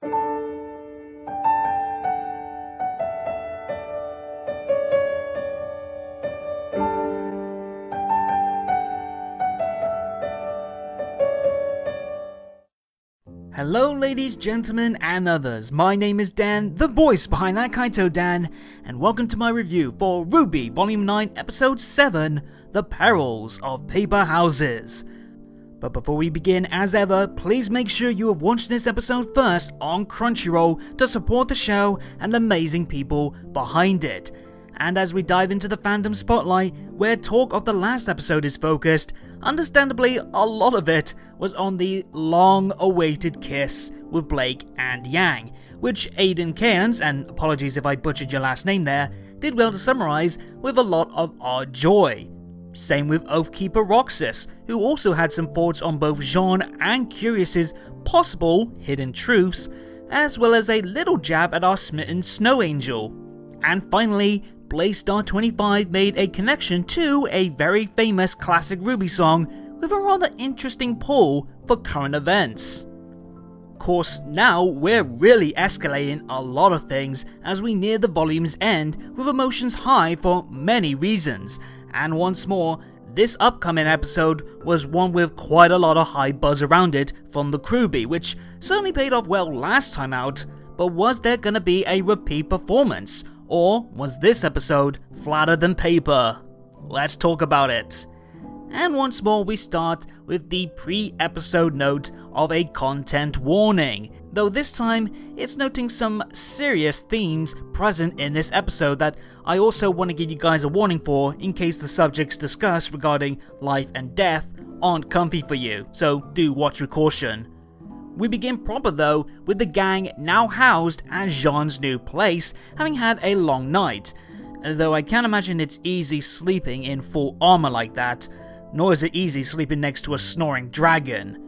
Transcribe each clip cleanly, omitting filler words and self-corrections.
Hello ladies, gentlemen and others, my name is Dan, the voice behind that Kaito Dan, and welcome to my review for RWBY Volume 9 Episode 7, The Perils of Paper Houses. But before we begin, as ever, please make sure you have watched this episode first on Crunchyroll to support the show and the amazing people behind it. And as we dive into the fandom spotlight, where talk of the last episode is focused, understandably a lot of it was on the long-awaited kiss with Blake and Yang, which Aiden Cairns, and apologies if I butchered your last name there, did well to summarise with a lot of our joy. Same with Oathkeeper Roxas, who also had some thoughts on both Jean and Curious's possible hidden truths, as well as a little jab at our smitten Snow Angel. And finally, Blaystar25 made a connection to a very famous classic RWBY song with a rather interesting pull for current events. Of course, now we're really escalating a lot of things as we near the volume's end with emotions high for many reasons, and once more, this upcoming episode was one with quite a lot of high buzz around it from the RWBY, which certainly paid off well last time out, but was there gonna be a repeat performance? Or was this episode flatter than paper? Let's talk about it. And once more we start with the pre-episode note of a content warning, though this time it's noting some serious themes present in this episode that I also want to give you guys a warning for in case the subjects discussed regarding life and death aren't comfy for you, so do watch with caution. We begin proper though with the gang now housed at Jean's new place, having had a long night, though I can't imagine it's easy sleeping in full armor like that, nor is it easy sleeping next to a snoring dragon.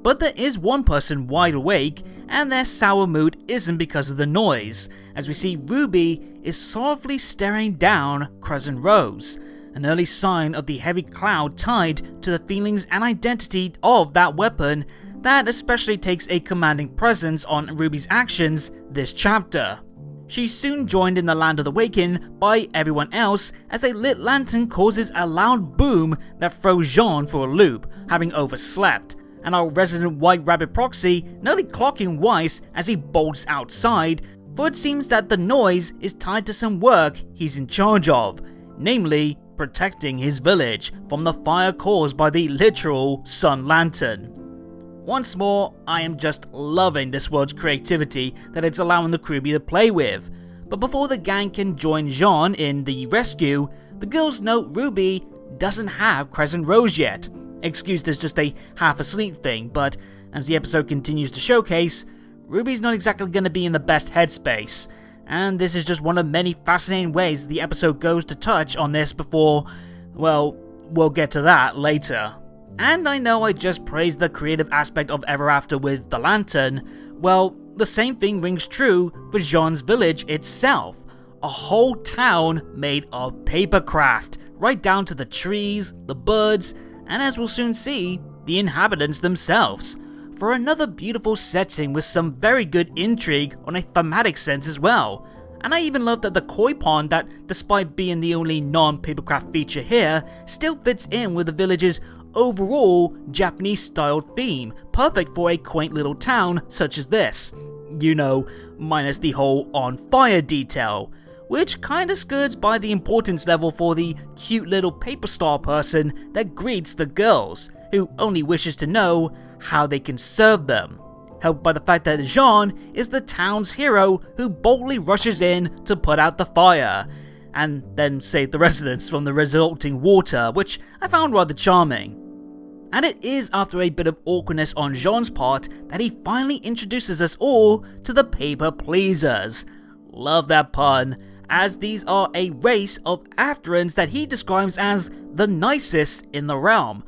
But there is one person wide awake, and their sour mood isn't because of the noise, as we see RWBY is sorrowfully staring down Crescent Rose, an early sign of the heavy cloud tied to the feelings and identity of that weapon that especially takes a commanding presence on RWBY's actions this chapter. She's soon joined in the land of the waking by everyone else as a lit lantern causes a loud boom that throws Jean for a loop, having overslept, and our resident White Rabbit proxy nearly clocking Weiss as he bolts outside, for it seems that the noise is tied to some work he's in charge of, namely protecting his village from the fire caused by the literal Sun Lantern. Once more, I am just loving this world's creativity that it's allowing the RWBY to play with, but before the gang can join Jean in the rescue, the girls note RWBY doesn't have Crescent Rose yet. Excused as just a half-asleep thing, but as the episode continues to showcase, RWBY's not exactly going to be in the best headspace, and this is just one of many fascinating ways the episode goes to touch on this before, well, we'll get to that later. And I know I just praised the creative aspect of Ever After with the lantern, well, the same thing rings true for Jean's village itself. A whole town made of papercraft, right down to the trees, the birds, and as we'll soon see, the inhabitants themselves. For another beautiful setting with some very good intrigue on a thematic sense as well. And I even love that the koi pond that, despite being the only non-papercraft feature here, still fits in with the village's overall Japanese-styled theme, perfect for a quaint little town such as this. You know, minus the whole on fire detail, which kinda skirts by the importance level for the cute little paper star person that greets the girls, who only wishes to know how they can serve them. Helped by the fact that Jean is the town's hero who boldly rushes in to put out the fire, and then save the residents from the resulting water, which I found rather charming. And it is after a bit of awkwardness on Jean's part that he finally introduces us all to the Paper Pleasers. Love that pun, as these are a race of Afterans that he describes as the nicest in the realm,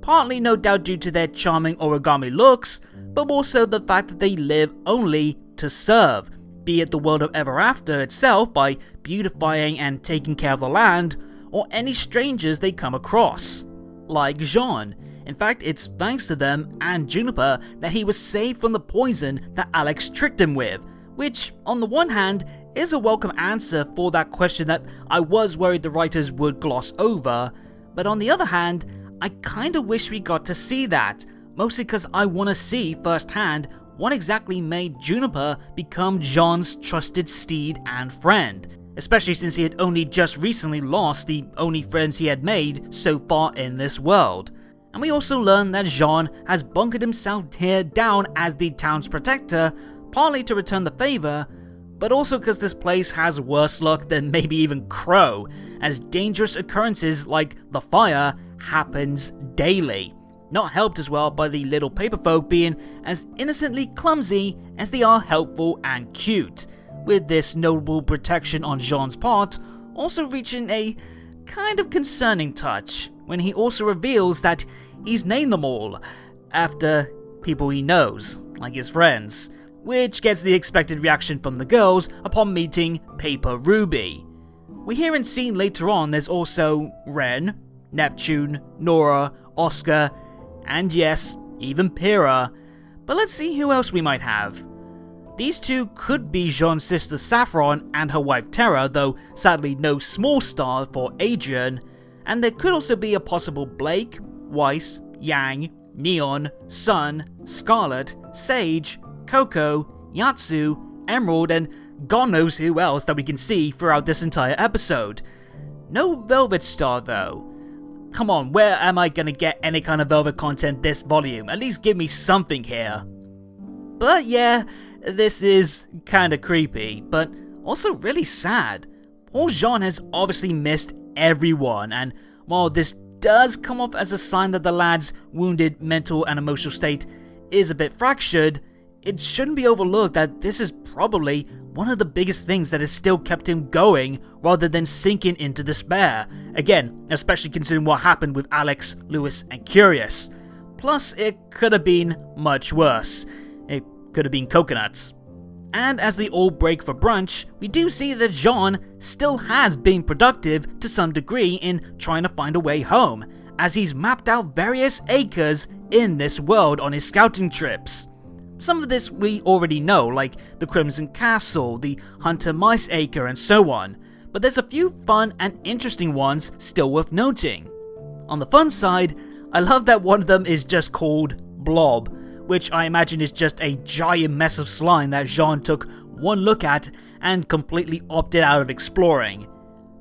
partly no doubt due to their charming origami looks, but also the fact that they live only to serve, be it the world of Ever After itself by beautifying and taking care of the land, or any strangers they come across. Like Jean, In fact, it's thanks to them and Juniper that he was saved from the poison that Alex tricked him with, which, on the one hand, is a welcome answer for that question that I was worried the writers would gloss over, but on the other hand, I kinda wish we got to see that, mostly because I want to see firsthand what exactly made Juniper become Jean's trusted steed and friend, especially since he had only just recently lost the only friends he had made so far in this world. And we also learn that Jean has bunkered himself here down as the town's protector, partly to return the favor, but also because this place has worse luck than maybe even Crow, as dangerous occurrences like the fire happens daily. Not helped as well by the little paper folk being as innocently clumsy as they are helpful and cute, with this notable protection on Jean's part also reaching a kind of concerning touch when he also reveals that he's named them all after people he knows, like his friends, which gets the expected reaction from the girls upon meeting Paper Ruby. We hear and see later on there's also Ren, Neptune, Nora, Oscar, and yes, even Pyrrha, but let's see who else we might have. These two could be Jean's sister Saffron and her wife Terra, though sadly no small star for Adrian, and there could also be a possible Blake, Weiss, Yang, Neon, Sun, Scarlet, Sage, Coco, Yatsu, Emerald, and God knows who else that we can see throughout this entire episode. No Velvet Star though. Come on, where am I gonna get any kind of Velvet content this volume? At least give me something here. But yeah, this is kinda creepy, but also really sad. Poor Jean has obviously missed everyone, and while this does come off as a sign that the lad's wounded mental and emotional state is a bit fractured, it shouldn't be overlooked that this is probably one of the biggest things that has still kept him going rather than sinking into despair. Again, especially considering what happened with Alex, Lewis, and Curious. Plus, it could have been much worse. It could have been coconuts. And as they all break for brunch, we do see that Jean still has been productive to some degree in trying to find a way home, as he's mapped out various acres in this world on his scouting trips. Some of this we already know, like the Crimson Castle, the Hunter Mice Acre, and so on, but there's a few fun and interesting ones still worth noting. On the fun side, I love that one of them is just called Blob, which I imagine is just a giant mess of slime that Jean took one look at and completely opted out of exploring.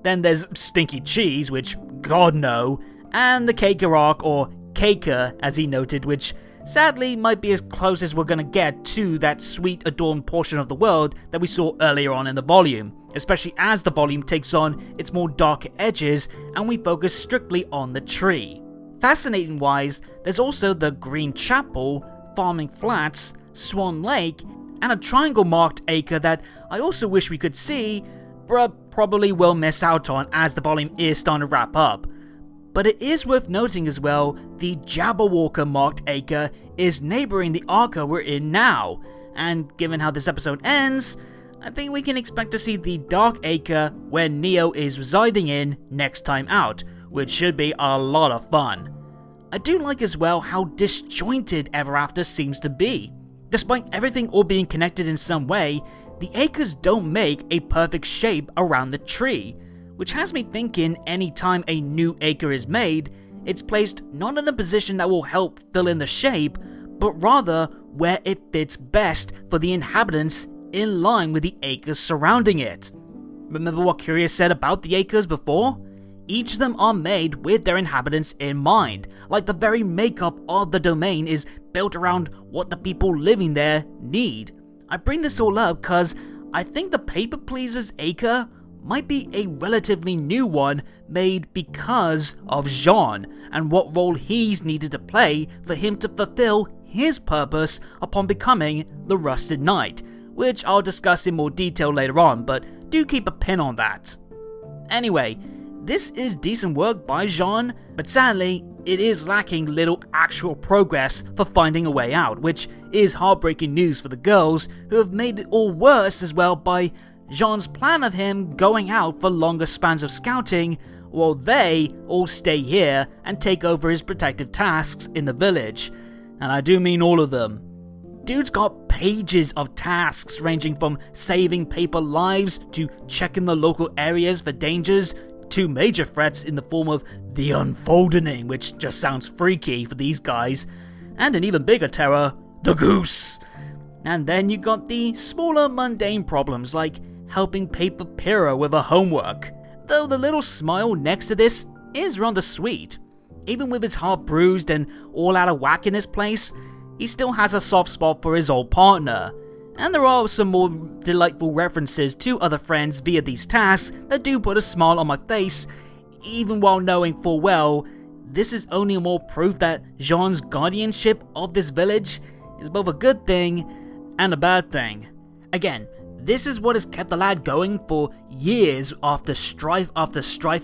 Then there's Stinky Cheese, which God no, and the Caker Arc, or Caker as he noted, which sadly might be as close as we're gonna get to that sweet adorned portion of the world that we saw earlier on in the volume, especially as the volume takes on its more darker edges and we focus strictly on the tree. Fascinating wise, there's also the Green Chapel, Farming Flats, Swan Lake, and a triangle marked acre that I also wish we could see, but probably will miss out on as the volume is starting to wrap up. But it is worth noting as well, the Jabberwocker marked acre is neighboring the Arca we're in now, and given how this episode ends, I think we can expect to see the Dark Acre where Neo is residing in next time out, which should be a lot of fun. I do like as well how disjointed Ever After seems to be. Despite everything all being connected in some way, the acres don't make a perfect shape around the tree, which has me thinking anytime a new acre is made, it's placed not in a position that will help fill in the shape, but rather where it fits best for the inhabitants in line with the acres surrounding it. Remember what Curious said about the acres before? Each of them are made with their inhabitants in mind, like the very makeup of the domain is built around what the people living there need. I bring this all up because I think the Paper Pleaser's acre might be a relatively new one made because of Jean and what role he's needed to play for him to fulfill his purpose upon becoming the Rusted Knight, which I'll discuss in more detail later on, but do keep a pin on that. Anyway, this is decent work by Jean, but sadly, it is lacking little actual progress for finding a way out, which is heartbreaking news for the girls, who have made it all worse as well by Jean's plan of him going out for longer spans of scouting while they all stay here and take over his protective tasks in the village. And I do mean all of them. Dude's got pages of tasks ranging from saving paper lives to checking the local areas for dangers to major threats in the form of the Unfolding, which just sounds freaky for these guys, and an even bigger terror, the Goose. And then you got the smaller mundane problems like helping Paper Piro with her homework, though the little smile next to this is rather sweet. Even with his heart bruised and all out of whack in this place, he still has a soft spot for his old partner. And there are some more delightful references to other friends via these tasks that do put a smile on my face, even while knowing full well this is only more proof that Jean's guardianship of this village is both a good thing and a bad thing. Again, this is what has kept the lad going for years after strife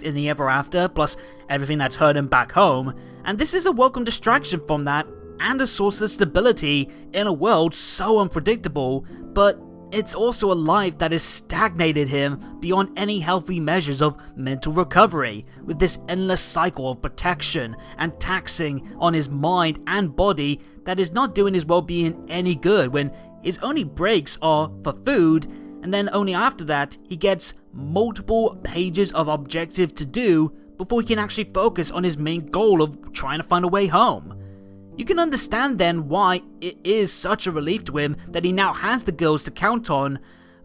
in the ever after, plus everything that's hurt him back home, and this is a welcome distraction from that and a source of stability in a world so unpredictable, but it's also a life that has stagnated him beyond any healthy measures of mental recovery, with this endless cycle of protection and taxing on his mind and body that is not doing his well-being any good when his only breaks are for food, and then only after that he gets multiple pages of objective to do before he can actually focus on his main goal of trying to find a way home. You can understand then why it is such a relief to him that he now has the girls to count on,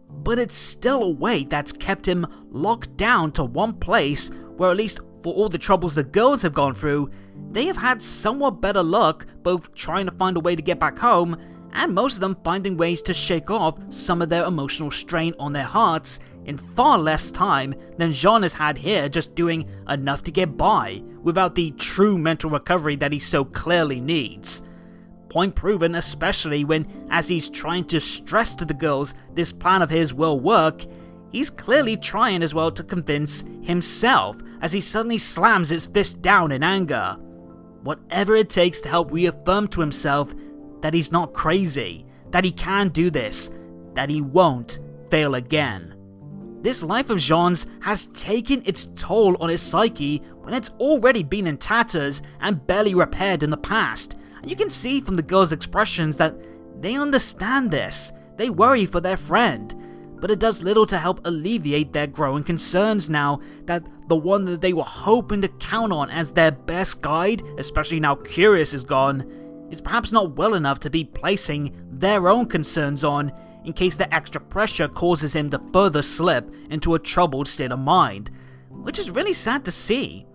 but it's still a weight that's kept him locked down to one place where, at least for all the troubles the girls have gone through, they have had somewhat better luck both trying to find a way to get back home and most of them finding ways to shake off some of their emotional strain on their hearts in far less time than Jean has had here, just doing enough to get by, without the true mental recovery that he so clearly needs. Point proven, especially when, as he's trying to stress to the girls this plan of his will work, he's clearly trying as well to convince himself as he suddenly slams his fist down in anger. Whatever it takes to help reaffirm to himself that he's not crazy, that he can do this, that he won't fail again. This life of Jean's has taken its toll on his psyche when it's already been in tatters and barely repaired in the past, and you can see from the girls' expressions that they understand this. They worry for their friend, but it does little to help alleviate their growing concerns now that the one that they were hoping to count on as their best guide, especially now Curious is gone, is perhaps not well enough to be placing their own concerns on in case the extra pressure causes him to further slip into a troubled state of mind, which is really sad to see.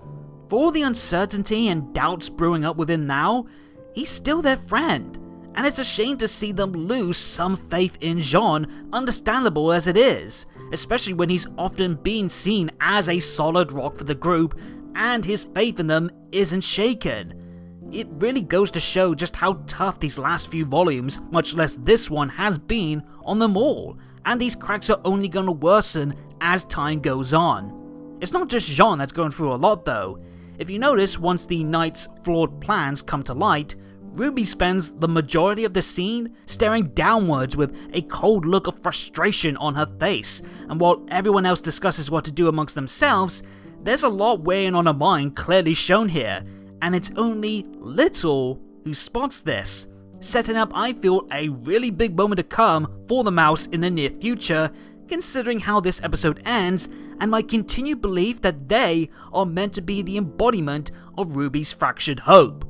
For all the uncertainty and doubts brewing up within now, he's still their friend, and it's a shame to see them lose some faith in Jean, understandable as it is, especially when he's often been seen as a solid rock for the group and his faith in them isn't shaken. It really goes to show just how tough these last few volumes, much less this one, has been on them all, and these cracks are only going to worsen as time goes on. It's not just Jean that's going through a lot though. If you notice, once the knight's flawed plans come to light, RWBY spends the majority of the scene staring downwards with a cold look of frustration on her face, and while everyone else discusses what to do amongst themselves, there's a lot weighing on her mind clearly shown here, and it's only Little who spots this, setting up, I feel, a really big moment to come for the mouse in the near future, considering how this episode ends and my continued belief that they are meant to be the embodiment of RWBY's fractured hope.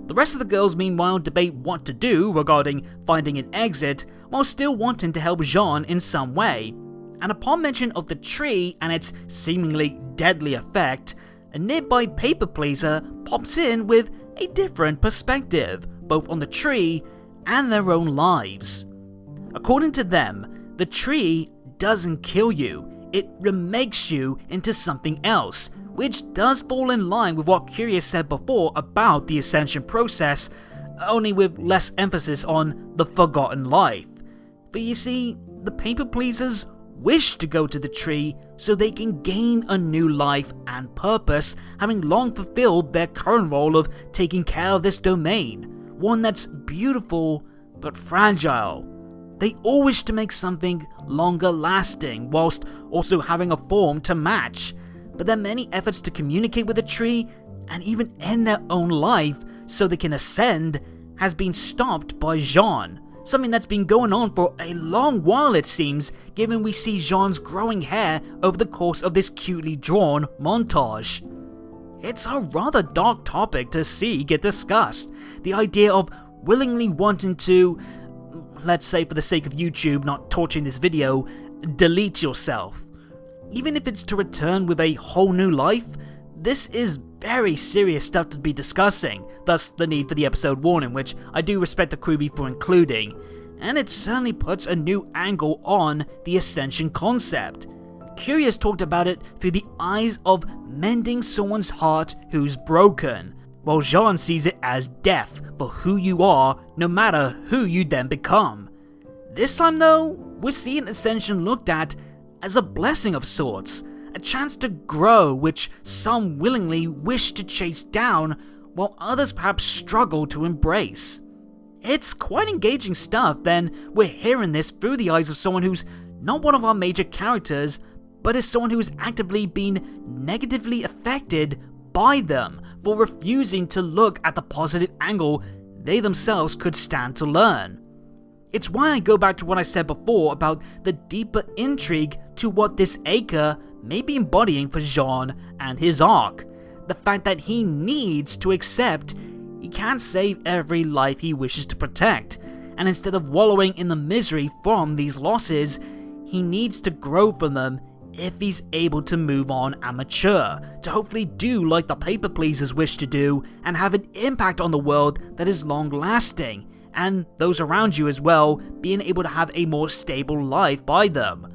The rest of the girls meanwhile debate what to do regarding finding an exit while still wanting to help Jean in some way, and upon mention of the tree and its seemingly deadly effect, a nearby paper pleaser pops in with a different perspective, both on the tree and their own lives. According to them, the tree doesn't kill you, it remakes you into something else, which does fall in line with what Curious said before about the ascension process, only with less emphasis on the forgotten life. For you see, the paper pleasers wish to go to the tree so they can gain a new life and purpose, having long fulfilled their current role of taking care of this domain, one that's beautiful but fragile. They all wish to make something longer lasting whilst also having a form to match, but their many efforts to communicate with the tree and even end their own life so they can ascend has been stopped by Jean. Something that's been going on for a long while, it seems, given we see Jean's growing hair over the course of this cutely drawn montage. It's a rather dark topic to see get discussed. The idea of willingly wanting to, let's say for the sake of YouTube not torching this video, delete yourself. Even if it's to return with a whole new life, this is very serious stuff to be discussing, thus the need for the episode warning, which I do respect the RWBY for including, and it certainly puts a new angle on the Ascension concept. Curious talked about it through the eyes of mending someone's heart who's broken, while Jean sees it as death for who you are, no matter who you then become. This time though, we're seeing Ascension looked at as a blessing of sorts, a chance to grow which some willingly wish to chase down, while others perhaps struggle to embrace. It's quite engaging stuff, then we're hearing this through the eyes of someone who's not one of our major characters, but is someone who has actively been negatively affected by them for refusing to look at the positive angle they themselves could stand to learn. It's why I go back to what I said before about the deeper intrigue to what this acre may be embodying for Jean and his arc. The fact that he needs to accept he can't save every life he wishes to protect, and instead of wallowing in the misery from these losses, he needs to grow from them if he's able to move on and mature, to hopefully do like the paper pleasers wish to do and have an impact on the world that is long lasting, and those around you as well being able to have a more stable life by them.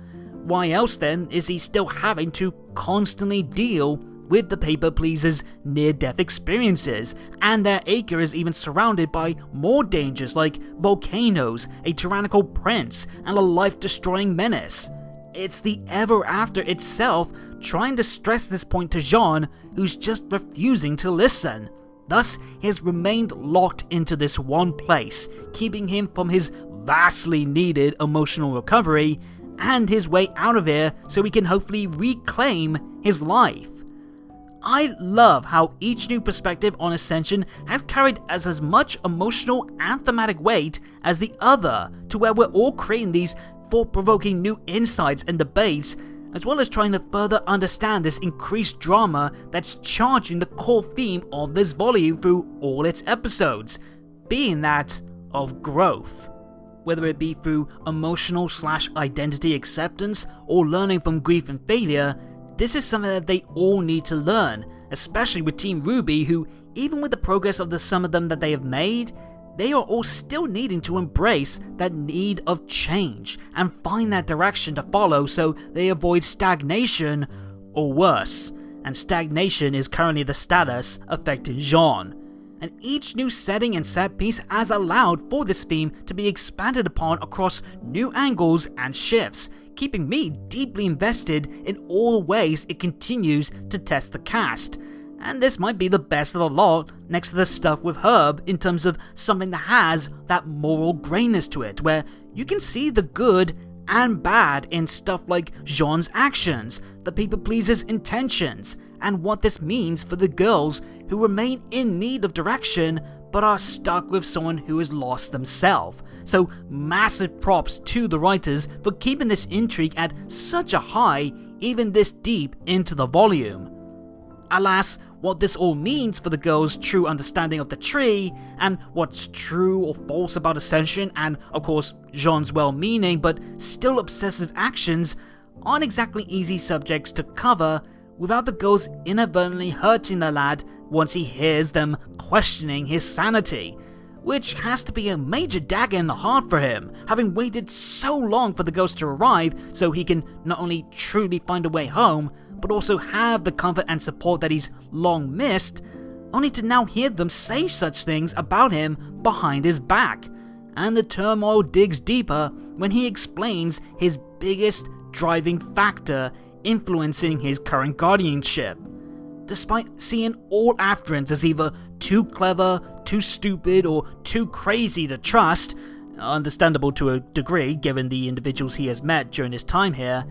Why else then is he still having to constantly deal with the paper pleasers' near-death experiences, and their acre is even surrounded by more dangers like volcanoes, a tyrannical prince, and a life-destroying menace? It's the ever after itself trying to stress this point to Jean, who's just refusing to listen. Thus, he has remained locked into this one place, keeping him from his vastly needed emotional recovery and his way out of here so he can hopefully reclaim his life. I love how each new perspective on Ascension has carried as much emotional and thematic weight as the other, to where we're all creating these thought-provoking new insights and debates, as well as trying to further understand this increased drama that's charging the core theme of this volume through all its episodes, being that of growth. Whether it be through emotional/identity acceptance or learning from grief and failure, this is something that they all need to learn, especially with Team RWBY, who, even with the progress of some of them that they have made, they are all still needing to embrace that need of change and find that direction to follow so they avoid stagnation or worse. And stagnation is currently the status affecting Jean. And each new setting and set piece has allowed for this theme to be expanded upon across new angles and shifts, keeping me deeply invested in all the ways it continues to test the cast. And this might be the best of the lot next to the stuff with Herb in terms of something that has that moral grayness to it, where you can see the good and bad in stuff like Jean's actions, the people pleaser's intentions, and what this means for the girls who remain in need of direction but are stuck with someone who has lost themselves. So massive props to the writers for keeping this intrigue at such a high even this deep into the volume. Alas, what this all means for the girls' true understanding of the tree, and what's true or false about Ascension, and of course Jean's well-meaning but still obsessive actions, aren't exactly easy subjects to cover without the girls inadvertently hurting the lad once he hears them questioning his sanity, which has to be a major dagger in the heart for him, having waited so long for the girls to arrive so he can not only truly find a way home, but also have the comfort and support that he's long missed, only to now hear them say such things about him behind his back. And the turmoil digs deeper when he explains his biggest driving factor influencing his current guardianship. Despite seeing all Afterans as either too clever, too stupid, or too crazy to trust, understandable to a degree given the individuals he has met during his time here,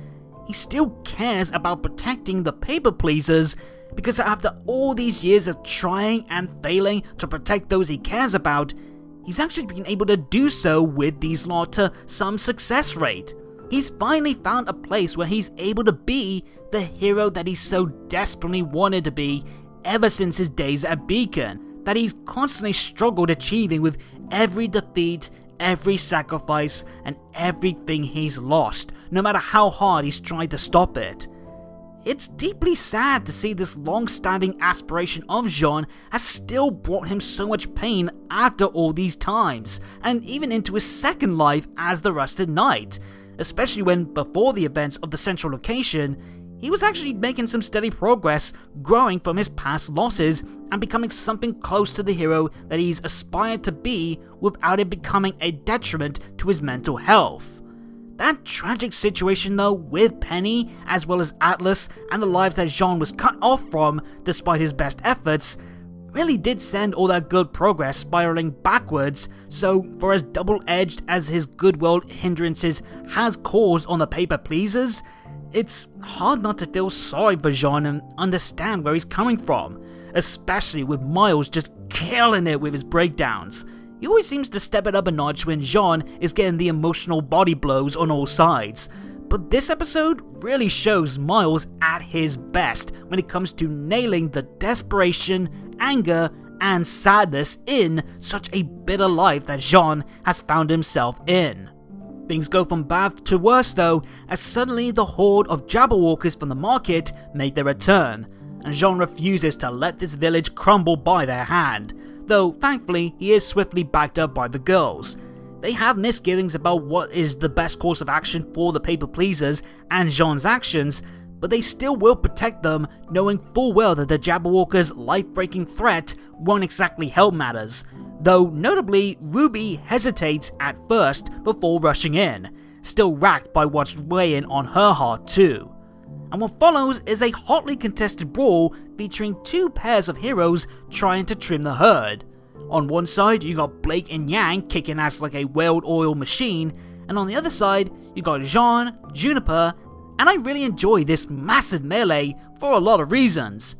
he still cares about protecting the people pleasers, because after all these years of trying and failing to protect those he cares about, he's actually been able to do so with these lot to some success rate. He's finally found a place where he's able to be the hero that he so desperately wanted to be ever since his days at Beacon, that he's constantly struggled achieving with every defeat, every sacrifice, and everything he's lost, no matter how hard he's tried to stop it. It's deeply sad to see this long-standing aspiration of Jean has still brought him so much pain after all these times, and even into his second life as the Rusted Knight, especially when, before the events of the central location, he was actually making some steady progress, growing from his past losses and becoming something close to the hero that he's aspired to be without it becoming a detriment to his mental health. That tragic situation though, with Penny, as well as Atlas, and the lives that Jean was cut off from despite his best efforts, really did send all that good progress spiraling backwards, so for as double-edged as his goodwill hindrances has caused on the paper pleasers, it's hard not to feel sorry for Jean and understand where he's coming from, especially with Miles just killing it with his breakdowns. He always seems to step it up a notch when Jean is getting the emotional body blows on all sides, but this episode really shows Miles at his best when it comes to nailing the desperation, anger, and sadness in such a bitter life that Jean has found himself in. Things go from bad to worse though, as suddenly the horde of Jabberwockers from the market make their return, and Jean refuses to let this village crumble by their hand, though thankfully he is swiftly backed up by the girls. They have misgivings about what is the best course of action for the people pleasers and Jean's actions, but they still will protect them, knowing full well that the Jabberwockers' life-breaking threat won't exactly help matters, though notably RWBY hesitates at first before rushing in, still racked by what's weighing on her heart too. And what follows is a hotly contested brawl featuring two pairs of heroes trying to trim the herd. On one side you got Blake and Yang kicking ass like a well-oiled machine, and on the other side you got Jean, Juniper, and I really enjoy this massive melee for a lot of reasons.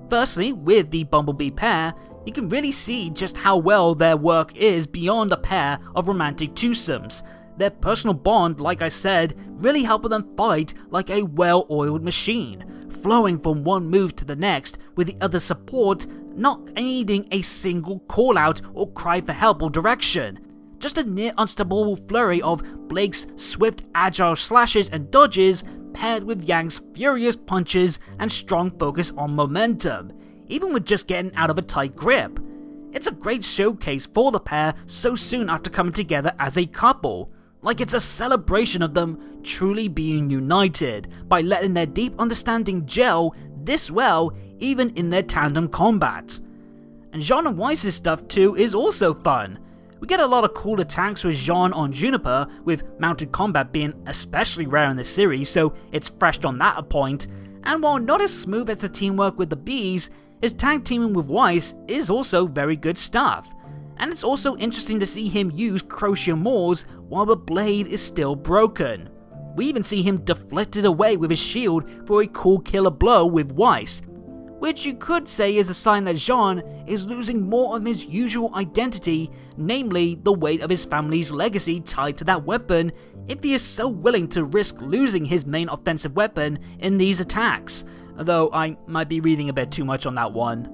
Firstly, with the Bumblebee pair, you can really see just how well their work is beyond a pair of romantic twosomes. Their personal bond, like I said, really helping them fight like a well-oiled machine, flowing from one move to the next with the other support not needing a single call-out or cry for help or direction. Just a near unstoppable flurry of Blake's swift, agile slashes and dodges paired with Yang's furious punches and strong focus on momentum, even with just getting out of a tight grip. It's a great showcase for the pair so soon after coming together as a couple, like it's a celebration of them truly being united by letting their deep understanding gel this well even in their tandem combat. And Jean and Weiss's stuff too is also fun. We get a lot of cool attacks with Jean on Juniper, with mounted combat being especially rare in the series, so it's fresh on that point, and while not as smooth as the teamwork with the Bees, his tag teaming with Weiss is also very good stuff. And it's also interesting to see him use crochet Moors while the blade is still broken. We even see him deflect it away with his shield for a cool killer blow with Weiss, which you could say is a sign that Jean is losing more of his usual identity, namely the weight of his family's legacy tied to that weapon, if he is so willing to risk losing his main offensive weapon in these attacks, though I might be reading a bit too much on that one.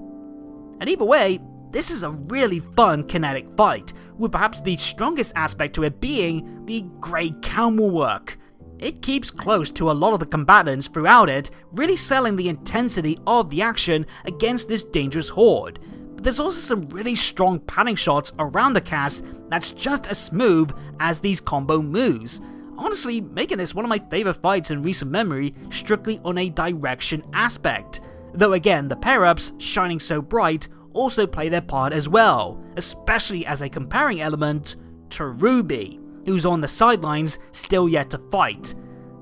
And either way, this is a really fun kinetic fight, with perhaps the strongest aspect to it being the great camera work. It keeps close to a lot of the combatants throughout it, really selling the intensity of the action against this dangerous horde. But there's also some really strong panning shots around the cast that's just as smooth as these combo moves, honestly making this one of my favorite fights in recent memory strictly on a direction aspect. Though again, the pair-ups shining so bright also play their part as well, especially as a comparing element to RWBY, who's on the sidelines still yet to fight.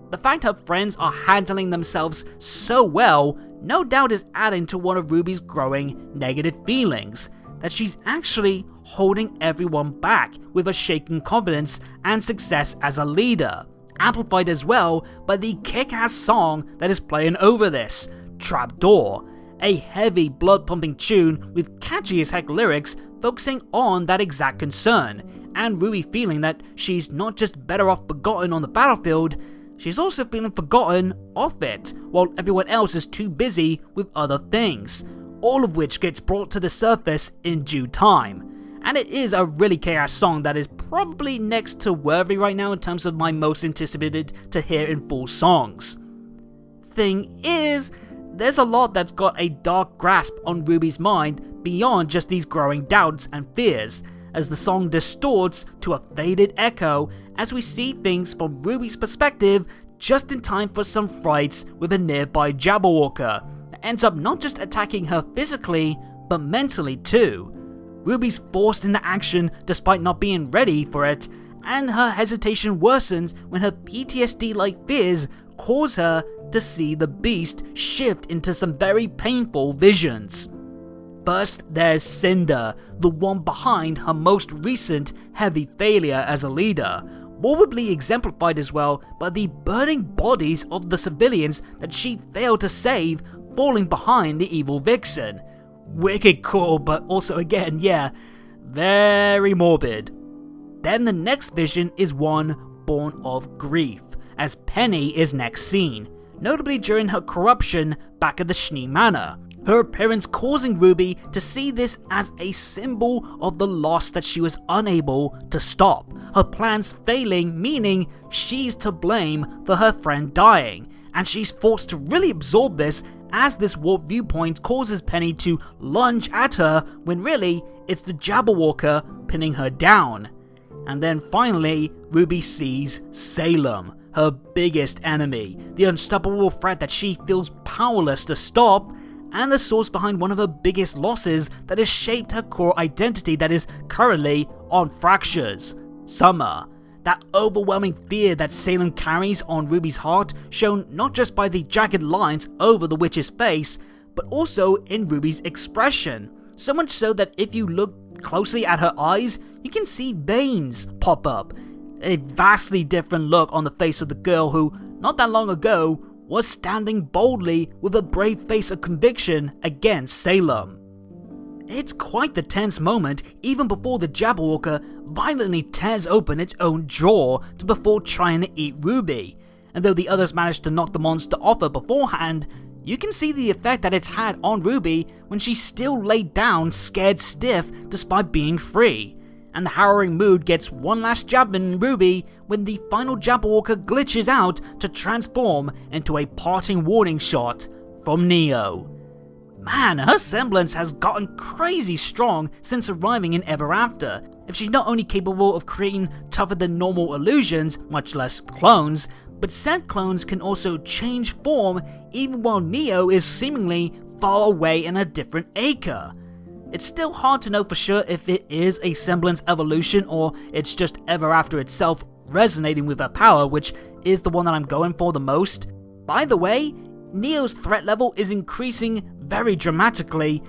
The fact her friends are handling themselves so well no doubt is adding to one of RWBY's growing negative feelings, that she's actually holding everyone back with her shaken confidence and success as a leader, amplified as well by the kick-ass song that is playing over this, Trapdoor, a heavy blood-pumping tune with catchy as heck lyrics focusing on that exact concern, and RWBY feeling that she's not just better off forgotten on the battlefield, she's also feeling forgotten off it, while everyone else is too busy with other things, all of which gets brought to the surface in due time. And it is a really kick-ass song that is probably next to Worthy right now in terms of my most anticipated to hear in full songs. Thing is, there's a lot that's got a dark grasp on RWBY's mind beyond just these growing doubts and fears, as the song distorts to a faded echo as we see things from RWBY's perspective just in time for some fights with a nearby Jabberwocker that ends up not just attacking her physically, but mentally too. RWBY's forced into action despite not being ready for it, and her hesitation worsens when her PTSD-like fears cause her to see the beast shift into some very painful visions. First, there's Cinder, the one behind her most recent heavy failure as a leader, morbidly exemplified as well by the burning bodies of the civilians that she failed to save falling behind the evil vixen. Wicked cool, but also again, yeah, very morbid. Then the next vision is one born of grief, as Penny is next seen, notably during her corruption back at the Schnee Manor, her appearance causing RWBY to see this as a symbol of the loss that she was unable to stop, her plans failing, meaning she's to blame for her friend dying, and she's forced to really absorb this as this warped viewpoint causes Penny to lunge at her when really it's the Jabberwocker pinning her down. And then finally, RWBY sees Salem, her biggest enemy, the unstoppable threat that she feels powerless to stop, and the source behind one of her biggest losses that has shaped her core identity that is currently on fractures, Summer. That overwhelming fear that Salem carries on RWBY's heart, shown not just by the jagged lines over the witch's face, but also in RWBY's expression, so much so that if you look closely at her eyes, you can see veins pop up. A vastly different look on the face of the girl who, not that long ago, was standing boldly with a brave face of conviction against Salem. It's quite the tense moment even before the Jabberwocker violently tears open its own jaw before trying to eat RWBY, and though the others managed to knock the monster off her beforehand, you can see the effect that it's had on RWBY when she still laid down scared stiff despite being free, and the harrowing mood gets one last jab in RWBY when the final Jabberwocker glitches out to transform into a parting warning shot from Neo. Man, her semblance has gotten crazy strong since arriving in Ever After, if she's not only capable of creating tougher than normal illusions, much less clones, but said clones can also change form even while Neo is seemingly far away in a different acre. It's still hard to know for sure if it is a semblance evolution or it's just Ever After itself resonating with her power, which is the one that I'm going for the most. By the way, Neo's threat level is increasing very dramatically,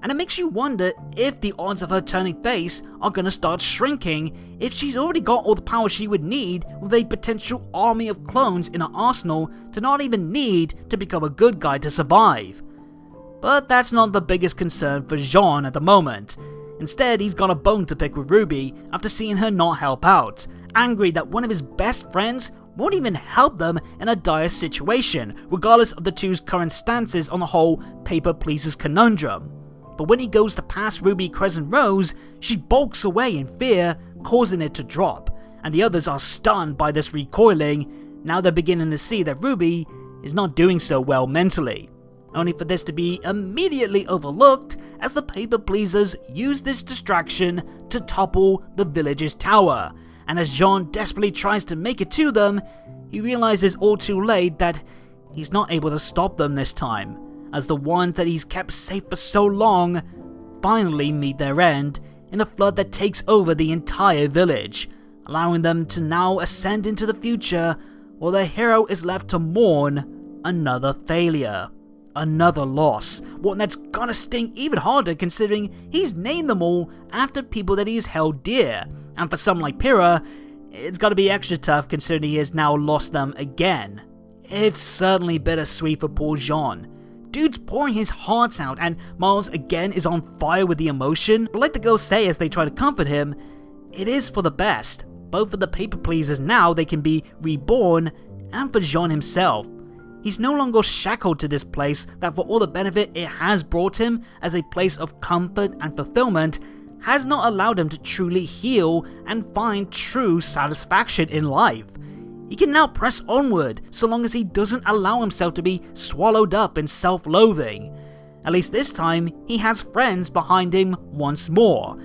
and it makes you wonder if the odds of her turning face are gonna start shrinking if she's already got all the power she would need with a potential army of clones in her arsenal to not even need to become a good guy to survive. But that's not the biggest concern for Jean at the moment. Instead, he's got a bone to pick with RWBY after seeing her not help out, angry that one of his best friends won't even help them in a dire situation, regardless of the two's current stances on the whole paper pleases conundrum. But when he goes to pass RWBY Crescent Rose, she bulks away in fear, causing it to drop, and the others are stunned by this recoiling. Now they're beginning to see that RWBY is not doing so well mentally, only for this to be immediately overlooked as the paper pleasers use this distraction to topple the village's tower. And as Jean desperately tries to make it to them, he realizes all too late that he's not able to stop them this time, as the ones that he's kept safe for so long finally meet their end in a flood that takes over the entire village, allowing them to now ascend into the future while their hero is left to mourn another failure, another loss, one that's gonna sting even harder considering he's named them all after people that he's held dear. And for some like Pyrrha, it's gotta be extra tough considering he has now lost them again. It's certainly bittersweet for poor Jean. Dude's pouring his heart out, and Miles again is on fire with the emotion, but like the girls say as they try to comfort him, it is for the best, both for the paper pleasers now they can be reborn, and for Jean himself. He's no longer shackled to this place that for all the benefit it has brought him as a place of comfort and fulfillment, has not allowed him to truly heal and find true satisfaction in life. He can now press onward so long as he doesn't allow himself to be swallowed up in self-loathing. At least this time, he has friends behind him once more.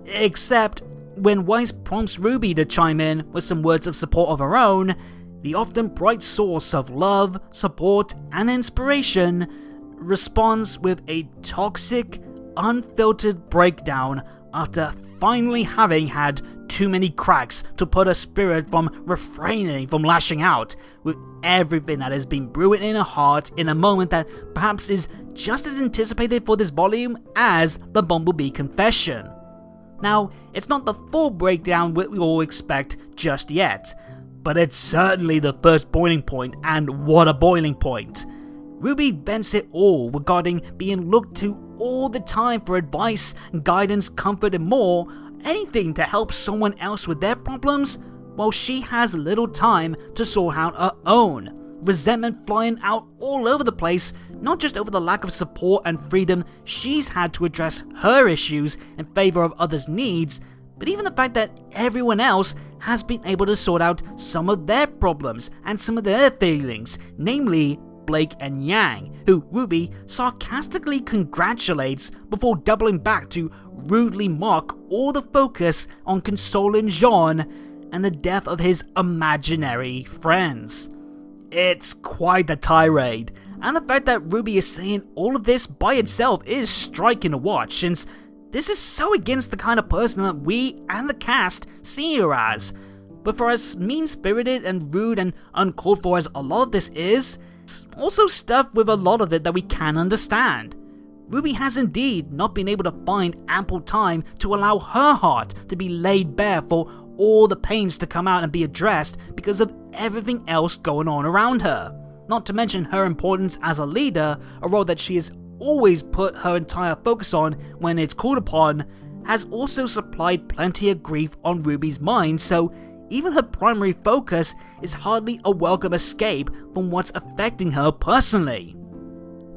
Except when Weiss prompts Ruby to chime in with some words of support of her own, the often bright source of love, support, and inspiration responds with a toxic, unfiltered breakdown after finally having had too many cracks to put her spirit from refraining from lashing out with everything that has been brewing in her heart in a moment that perhaps is just as anticipated for this volume as the Bumblebee confession. Now, it's not the full breakdown we all expect just yet, but it's certainly the first boiling point, and what a boiling point. Ruby vents it all regarding being looked to all the time for advice, guidance, comfort, and more, anything to help someone else with their problems, while she has little time to sort out her own. Resentment flying out all over the place, not just over the lack of support and freedom she's had to address her issues in favor of others' needs, but even the fact that everyone else has been able to sort out some of their problems and some of their feelings, namely Blake and Yang, who Ruby sarcastically congratulates before doubling back to rudely mock all the focus on consoling Jean and the death of his imaginary friends. It's quite the tirade, and the fact that Ruby is saying all of this by itself is striking to watch, since this is so against the kind of person that we and the cast see her as. But for as mean-spirited and rude and uncalled for as a lot of this is, it's also stuff with a lot of it that we can understand. Ruby has indeed not been able to find ample time to allow her heart to be laid bare for all the pains to come out and be addressed because of everything else going on around her. Not to mention her importance as a leader, a role that she has always put her entire focus on when it's called upon, has also supplied plenty of grief on Ruby's mind, so even her primary focus is hardly a welcome escape from what's affecting her personally.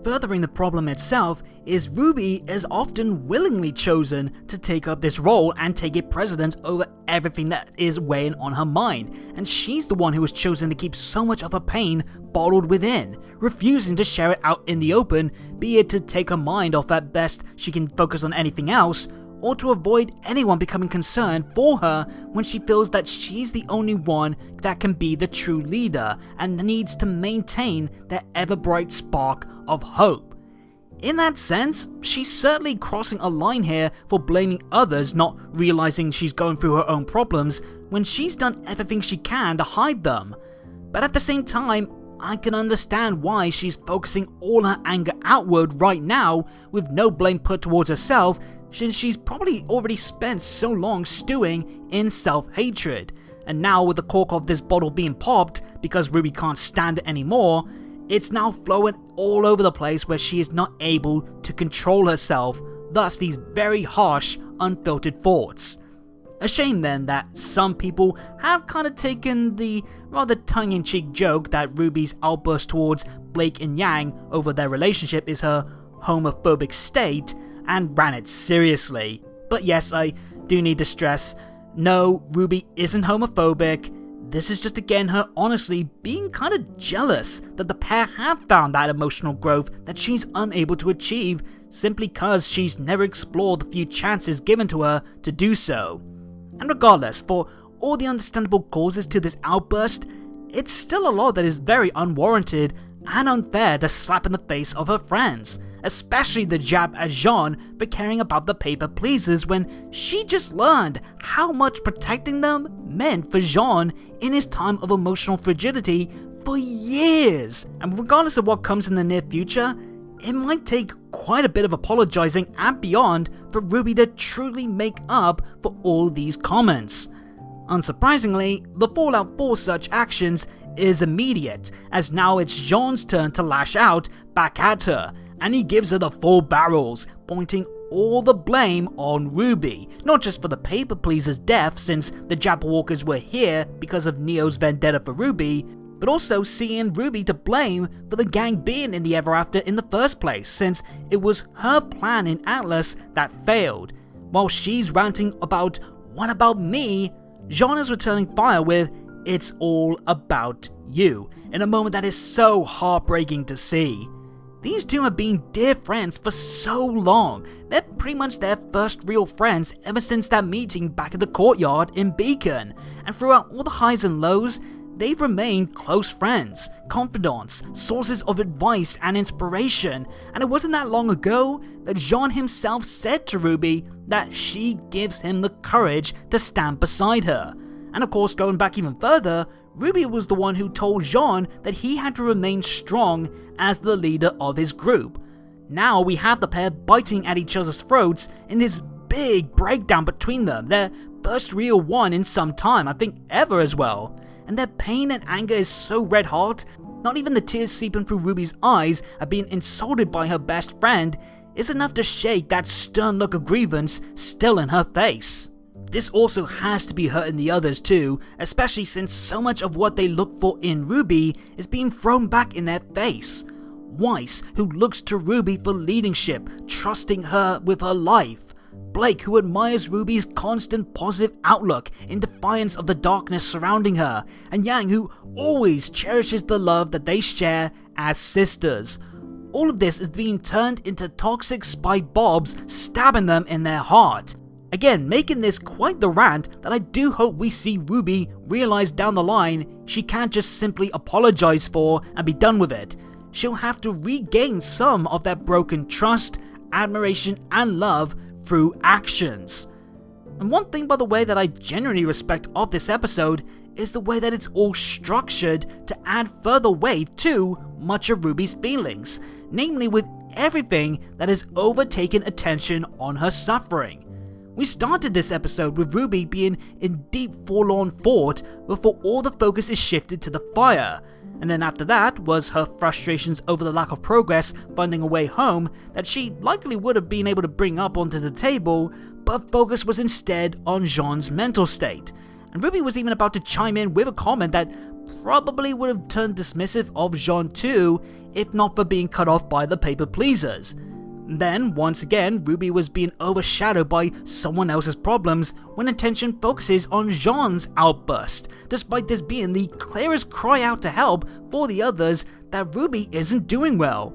Furthering the problem itself is Ruby is often willingly chosen to take up this role and take it precedent over everything that is weighing on her mind, and she's the one who was chosen to keep so much of her pain bottled within, refusing to share it out in the open, be it to take her mind off at best she can focus on anything else, or to avoid anyone becoming concerned for her when she feels that she's the only one that can be the true leader and needs to maintain that ever-bright spark of hope. In that sense, she's certainly crossing a line here for blaming others, not realizing she's going through her own problems when she's done everything she can to hide them. But at the same time, I can understand why she's focusing all her anger outward right now with no blame put towards herself, since she's probably already spent so long stewing in self-hatred. And now with the cork of this bottle being popped because Ruby can't stand it anymore, it's now flowing all over the place where she is not able to control herself, thus these very harsh, unfiltered thoughts. A shame then that some people have kind of taken the rather tongue-in-cheek joke that Ruby's outburst towards Blake and Yang over their relationship is her homophobic state and ran it seriously. But yes, I do need to stress, no, Ruby isn't homophobic. This is just again her honestly being kind of jealous that the pair have found that emotional growth that she's unable to achieve simply because she's never explored the few chances given to her to do so. And regardless, for all the understandable causes to this outburst, it's still a lot that is very unwarranted and unfair to slap in the face of her friends, especially the jab at Jean for caring about the paper pleasers when she just learned how much protecting them meant for Jean in his time of emotional fragility for years. And regardless of what comes in the near future, it might take quite a bit of apologizing and beyond for Ruby to truly make up for all these comments. Unsurprisingly, the fallout for such actions is immediate, as now it's Jean's turn to lash out back at her, and he gives her the full barrels, pointing all the blame on RWBY, not just for the paper pleaser's death since the Jabberwockers were here because of Neo's vendetta for RWBY, but also seeing RWBY to blame for the gang being in the Ever After in the first place, since it was her plan in Atlas that failed. While she's ranting about "what about me," Jean is returning fire with "it's all about you," in a moment that is so heartbreaking to see. These two have been dear friends for so long. They're pretty much their first real friends ever since that meeting back at the courtyard in Beacon, and throughout all the highs and lows, they've remained close friends, confidants, sources of advice and inspiration, and it wasn't that long ago that Jean himself said to RWBY that she gives him the courage to stand beside her. And of course, going back even further, RWBY was the one who told Jean that he had to remain strong as the leader of his group. Now we have the pair biting at each other's throats in this big breakdown between them, their first real one in some time, I think ever as well. And their pain and anger is so red hot, not even the tears seeping through Ruby's eyes at being insulted by her best friend is enough to shake that stern look of grievance still in her face. This also has to be hurting the others too, especially since so much of what they look for in RWBY is being thrown back in their face. Weiss, who looks to RWBY for leadership, trusting her with her life. Blake, who admires RWBY's constant positive outlook in defiance of the darkness surrounding her, and Yang, who always cherishes the love that they share as sisters. All of this is being turned into toxic spike bobs stabbing them in their heart. Again, making this quite the rant that I do hope we see RWBY realize down the line she can't just simply apologize for and be done with it. She'll have to regain some of that broken trust, admiration and love through actions. And one thing, by the way, that I genuinely respect of this episode is the way that it's all structured to add further weight to much of RWBY's feelings, namely with everything that has overtaken attention on her suffering. We started this episode with RWBY being in deep forlorn thought before all the focus is shifted to the fire, and then after that was her frustrations over the lack of progress finding a way home that she likely would have been able to bring up onto the table, but focus was instead on Jean's mental state, and RWBY was even about to chime in with a comment that probably would have turned dismissive of Jean too, if not for being cut off by the paper pleasers. Then, once again, RWBY was being overshadowed by someone else's problems when attention focuses on Jean's outburst, despite this being the clearest cry out to help for the others that RWBY isn't doing well.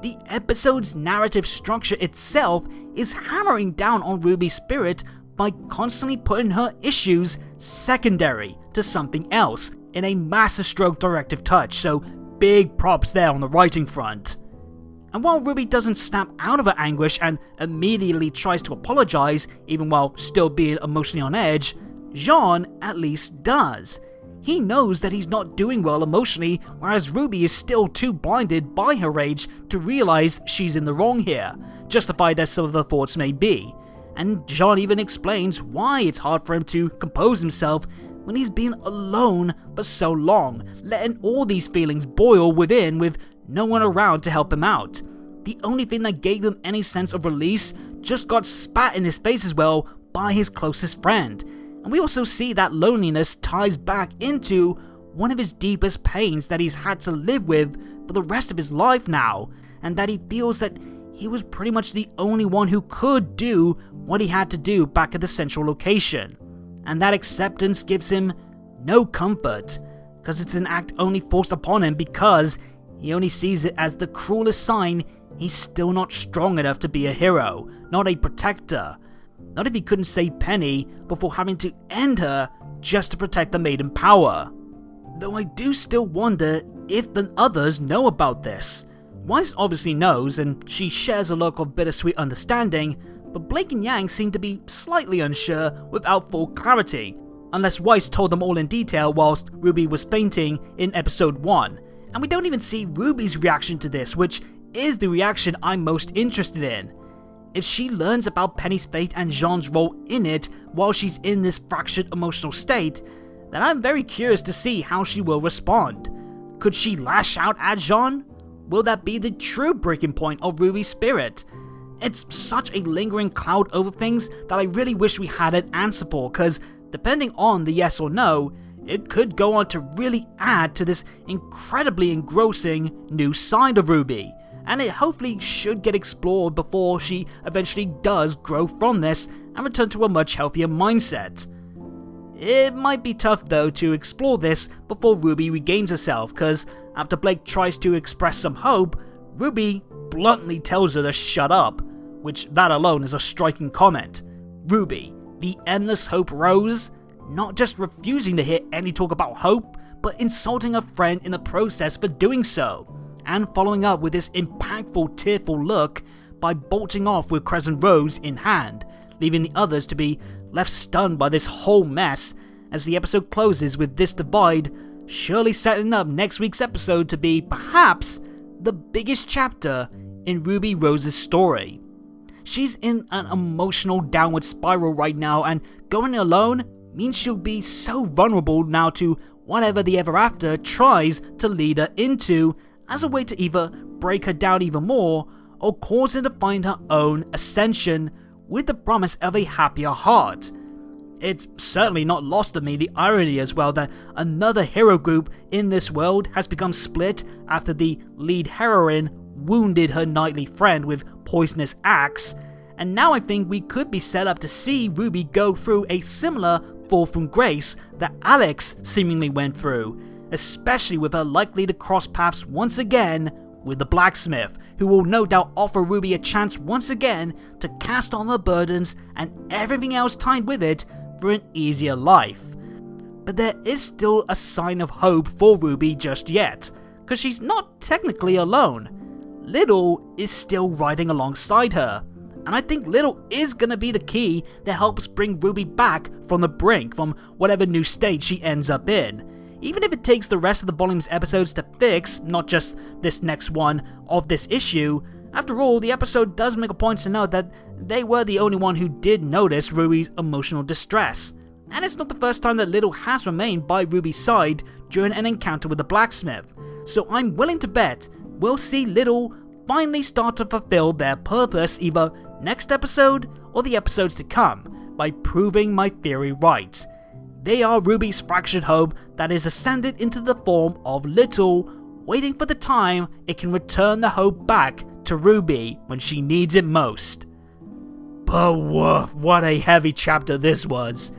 The episode's narrative structure itself is hammering down on RWBY's spirit by constantly putting her issues secondary to something else in a masterstroke directive touch, so big props there on the writing front. And while RWBY doesn't snap out of her anguish and immediately tries to apologize, even while still being emotionally on edge, Jean at least does. He knows that he's not doing well emotionally, whereas RWBY is still too blinded by her rage to realize she's in the wrong here, justified as some of her thoughts may be. And Jean even explains why it's hard for him to compose himself when he's been alone for so long, letting all these feelings boil within with no one around to help him out. The only thing that gave him any sense of release just got spat in his face as well by his closest friend. And we also see that loneliness ties back into one of his deepest pains that he's had to live with for the rest of his life now, and that he feels that he was pretty much the only one who could do what he had to do back at the central location. And that acceptance gives him no comfort, because it's an act only forced upon him because he only sees it as the cruelest sign he's still not strong enough to be a hero, not a protector. Not if he couldn't save Penny before having to end her just to protect the maiden power. Though I do still wonder if the others know about this. Weiss obviously knows, and she shares a look of bittersweet understanding, but Blake and Yang seem to be slightly unsure without full clarity, unless Weiss told them all in detail whilst RWBY was fainting in episode 1. And we don't even see RWBY's reaction to this, which is the reaction I'm most interested in. if she learns about Penny's fate and Jean's role in it while she's in this fractured emotional state, then I'm very curious to see how she will respond. Could she lash out at Jean? Will that be the true breaking point of RWBY's spirit? It's such a lingering cloud over things that I really wish we had an answer for, cause depending on the yes or no, it could go on to really add to this incredibly engrossing new side of RWBY, and it hopefully should get explored before she eventually does grow from this and return to a much healthier mindset. It might be tough though to explore this before RWBY regains herself, cause after Blake tries to express some hope, RWBY bluntly tells her to shut up, which that alone is a striking comment. RWBY, the endless hope rose, not just refusing to hear any talk about hope, but insulting a friend in the process for doing so, and following up with this impactful tearful look by bolting off with Crescent Rose in hand, leaving the others to be left stunned by this whole mess as the episode closes with this divide surely setting up next week's episode to be perhaps the biggest chapter in Ruby Rose's story. She's in an emotional downward spiral right now, and going alone means she'll be so vulnerable now to whatever the Ever After tries to lead her into as a way to either break her down even more or cause her to find her own ascension with the promise of a happier heart. It's certainly not lost on me the irony as well that another hero group in this world has become split after the lead heroine wounded her knightly friend with poisonous axe, and now I think we could be set up to see RWBY go through a similar fall from grace that Alex seemingly went through, especially with her likely to cross paths once again with the blacksmith, who will no doubt offer RWBY a chance once again to cast on her burdens and everything else tied with it for an easier life. But there is still a sign of hope for RWBY just yet, because she's not technically alone. Little is still riding alongside her, and I think Little is gonna be the key that helps bring RWBY back from the brink, from whatever new state she ends up in. Even if it takes the rest of the volume's episodes to fix, not just this next one of this issue. After all, the episode does make a point to note that they were the only one who did notice RWBY's emotional distress, and it's not the first time that Little has remained by RWBY's side during an encounter with the blacksmith, so I'm willing to bet we'll see Little finally start to fulfill their purpose either next episode or the episodes to come by proving my theory right. They are RWBY's fractured hope that is ascended into the form of Little, waiting for the time it can return the hope back to RWBY when she needs it most. But woof, what a heavy chapter this was.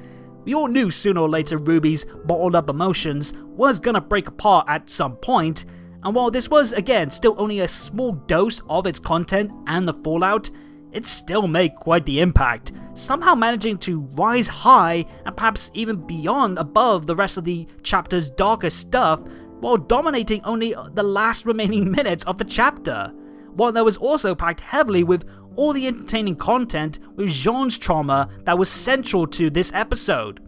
We all knew sooner or later RWBY's bottled up emotions was gonna break apart at some point, and while this was again still only a small dose of its content and the fallout, it still made quite the impact, somehow managing to rise high and perhaps even beyond above the rest of the chapter's darker stuff, while dominating only the last remaining minutes of the chapter, one that was also packed heavily with all the entertaining content with Jean's trauma that was central to this episode.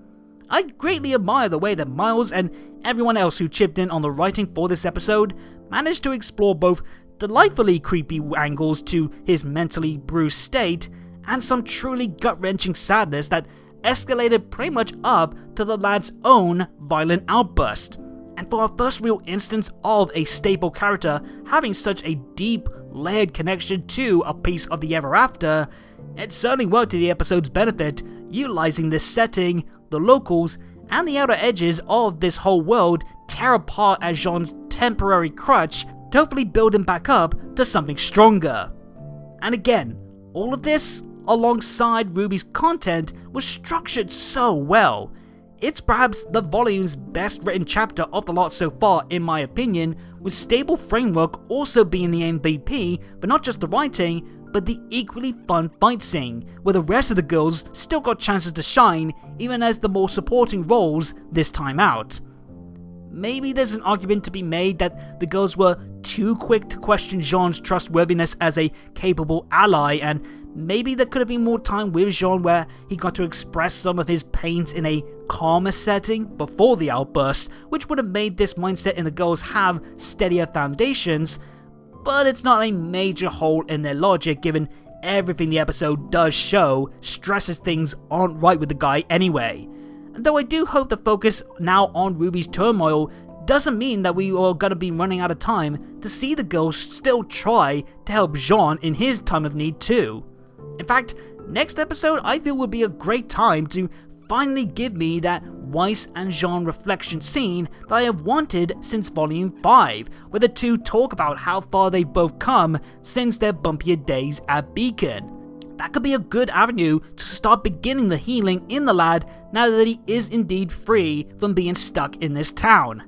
I greatly admire the way that Miles and everyone else who chipped in on the writing for this episode managed to explore both delightfully creepy angles to his mentally bruised state and some truly gut-wrenching sadness that escalated pretty much up to the lad's own violent outburst. And for our first real instance of a staple character having such a deep, layered connection to a piece of the Ever After, it certainly worked to the episode's benefit, utilizing this setting, the locals, and the outer edges of this whole world tear apart as Jean's temporary crutch to hopefully build him back up to something stronger. And again, all of this, alongside RWBY's content, was structured so well. It's perhaps the volume's best written chapter of the lot so far in my opinion, with stable framework also being the MVP for not just the writing, but the equally fun fight scene, where the rest of the girls still got chances to shine even as the more supporting roles this time out. Maybe there's an argument to be made that the girls were too quick to question Jean's trustworthiness as a capable ally, and maybe there could have been more time with Jean where he got to express some of his pains in a calmer setting before the outburst, which would have made this mindset in the girls have steadier foundations, but it's not a major hole in their logic given everything the episode does show stresses things aren't right with the guy anyway. And though I do hope the focus now on RWBY's turmoil doesn't mean that we are going to be running out of time to see the girls still try to help Jean in his time of need too. In fact, next episode I feel would be a great time to finally give me that Weiss and Jean reflection scene that I have wanted since Volume 5, where the two talk about how far they've both come since their bumpier days at Beacon. That could be a good avenue to start beginning the healing in the lad now that he is indeed free from being stuck in this town.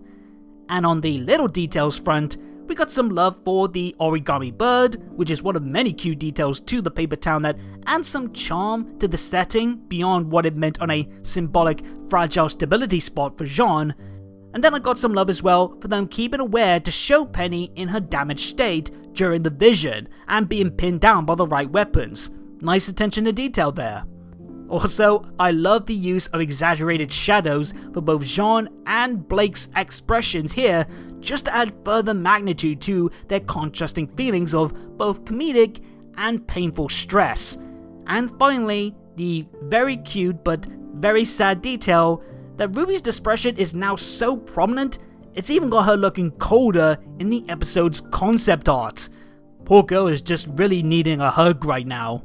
And on the little details front, we got some love for the origami bird, which is one of many cute details to the paper town that adds some charm to the setting beyond what it meant on a symbolic fragile stability spot for Jean. And then I got some love as well for them keeping aware to show Penny in her damaged state during the vision and being pinned down by the right weapons. Nice attention to detail there. Also, I love the use of exaggerated shadows for both Jean and Blake's expressions here, just to add further magnitude to their contrasting feelings of both comedic and painful stress. And finally, the very cute but very sad detail that Ruby's depression is now so prominent, it's even got her looking colder in the episode's concept art. Poor girl is just really needing a hug right now.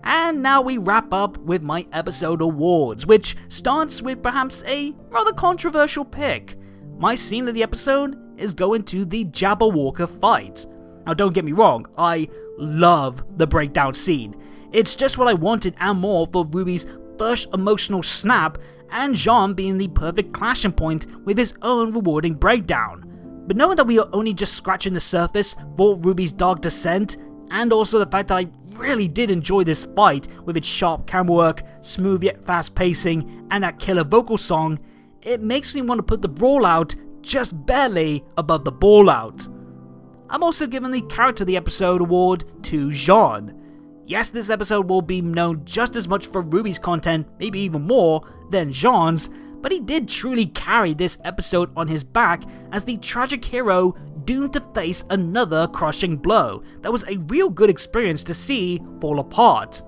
And now we wrap up with my episode awards, which starts with perhaps a rather controversial pick. My scene of the episode is going to the Jabberwocker fight. Now don't get me wrong, I love the breakdown scene. It's just what I wanted and more for RWBY's first emotional snap, and Jean being the perfect clashing point with his own rewarding breakdown. But knowing that we are only just scratching the surface for RWBY's dark descent, and also the fact that I really did enjoy this fight with its sharp camera work, smooth yet fast pacing, and that killer vocal song, it makes me want to put the brawl out just barely above the ball out. I'm also giving the character of the episode award to Jean. Yes, this episode will be known just as much for RWBY's content, maybe even more, than Jean's, but he did truly carry this episode on his back as the tragic hero doomed to face another crushing blow that was a real good experience to see fall apart.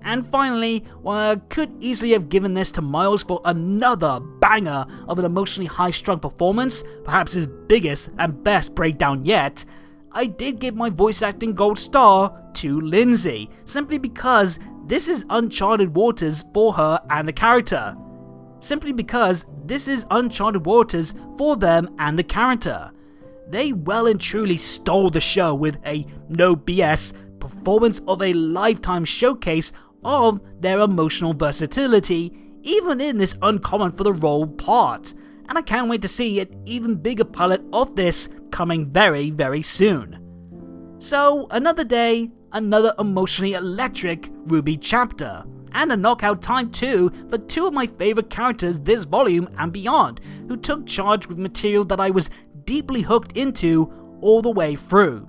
And finally, while I could easily have given this to Miles for another banger of an emotionally high-strung performance, perhaps his biggest and best breakdown yet, I did give my voice acting gold star to Lindsay, simply because this is uncharted waters for her and the character. Simply because this is uncharted waters for them and the character. They well and truly stole the show with a no BS performance of a lifetime showcase of their emotional versatility, even in this uncommon for the role part, and I can't wait to see an even bigger pilot of this coming very, very soon. So, another day, another emotionally electric RWBY chapter, and a knockout time too for two of my favourite characters this volume and beyond, who took charge with material that I was deeply hooked into all the way through.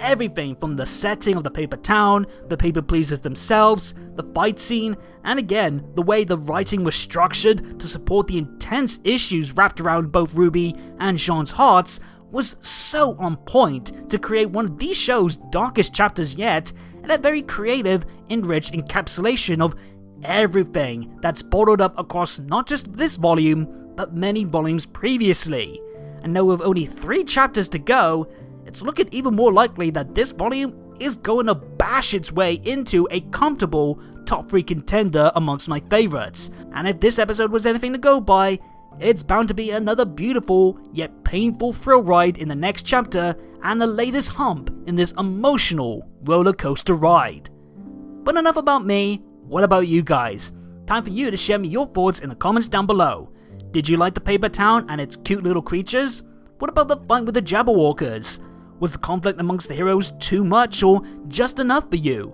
Everything from the setting of the paper town, the paper pleasers themselves, the fight scene, and again, the way the writing was structured to support the intense issues wrapped around both RWBY and Jean's hearts was so on point to create one of these show's darkest chapters yet, and a very creative, enriched encapsulation of everything that's bottled up across not just this volume, but many volumes previously. And now with only 3 chapters to go, it's looking even more likely that this volume is going to bash its way into a comfortable top 3 contender amongst my favourites. And if this episode was anything to go by, it's bound to be another beautiful yet painful thrill ride in the next chapter and the latest hump in this emotional roller coaster ride. But enough about me, what about you guys? Time for you to share me your thoughts in the comments down below. Did you like the paper town and its cute little creatures? What about the fight with the Jabberwockers? Was the conflict amongst the heroes too much or just enough for you?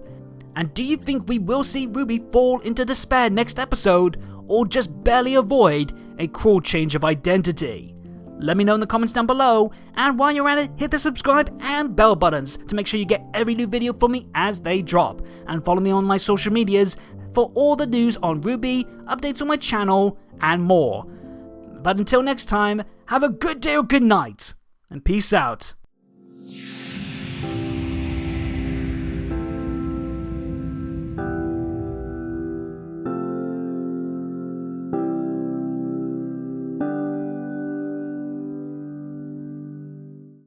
And do you think we will see RWBY fall into despair next episode, or just barely avoid a cruel change of identity? Let me know in the comments down below, and while you're at it, hit the subscribe and bell buttons to make sure you get every new video from me as they drop, and follow me on my social medias for all the news on RWBY, updates on my channel, and more. But until next time, have a good day or good night, and peace out.